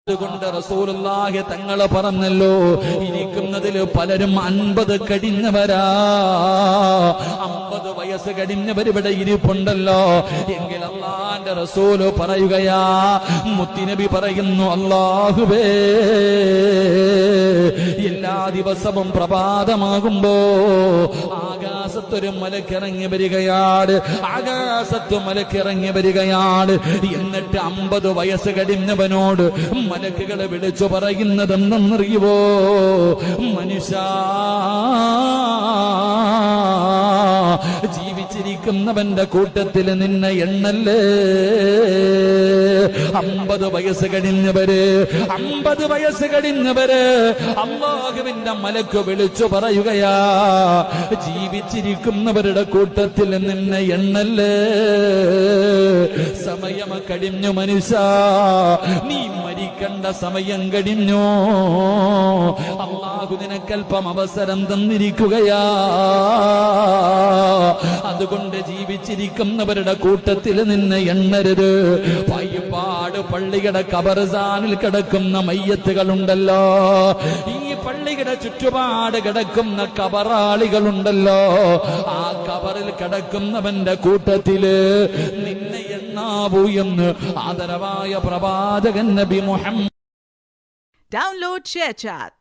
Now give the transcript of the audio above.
അതുകൊണ്ട് റസൂലുള്ളാഹി തങ്ങൾ പറഞ്ഞല്ലോ, ഇരിക്കുന്നതിൽ പലരും 50 കഴിഞ്ഞവരാ. 50 വയസ്സ് കഴിഞ്ഞവർ ഇവിടെ ഇരിപ്പുണ്ടല്ലോ. എങ്കിൽ അല്ലാഹുവിന്റെ റസൂല് പറയുകയാ, മുത്തുനബി പറയുന്നു, അല്ലാഹുവേ, എല്ലാ ദിവസവും പ്രഭാതമാകുമ്പോ ആകാശത്തൊരു മലക്കിറങ്ങി വരികയാണ്. ആകാശത്ത് മലക്കിറങ്ങി വരികയാണ്. എന്നിട്ട് 50 വയസ്സ് കഴിഞ്ഞവനോട് മലക്കുകളെ വിളിച്ചു പറയുന്നതെന്നറിയുവോ? മനുഷ്യ, ജീവിച്ചിരിക്കുന്നവന്റെ കൂട്ടത്തിൽ നിന്നെ എണ്ണല്ലേ. 50 വയസ്സ് കഴിഞ്ഞവര്, 50 വയസ്സ് കഴിഞ്ഞവര് അല്ലാഹുവിന്റെ മലക്ക് വിളിച്ചു പറയുകയാ, ജീവിച്ചിരിക്കുന്നവരുടെ കൂട്ടത്തിൽ നിന്നെ എണ്ണല്ലേ. സമയം കഴിഞ്ഞു മനുഷ്യ, നീ മരിക്കേണ്ട സമയം കഴിഞ്ഞു. അല്ലാഹു നിനക്കൽപ്പം അവസരം തന്നിരിക്കുകയാ. അതുകൊണ്ട് ജീവിച്ചിരിക്കുന്നവരുടെ കൂട്ടത്തിൽ നിന്നെ എണ്ണരുത്. പായിപ്പാട് പള്ളിയുടെ ഖബർസ്ഥാനിൽ കിടക്കുന്ന മയ്യത്തുകളുണ്ടല്ലോ, ഈ പള്ളിയുടെ ചുറ്റുപാട് കിടക്കുന്ന ഖബറാളികളുണ്ടല്ലോ, ആ ഖബറിൽ കിടക്കുന്നവന്റെ കൂട്ടത്തില് നിന്നെ എണ്ണാവൂ എന്ന് ആദരവായ പ്രവാചകൻ നബി മുഹമ്മദ്. Download ShareChat.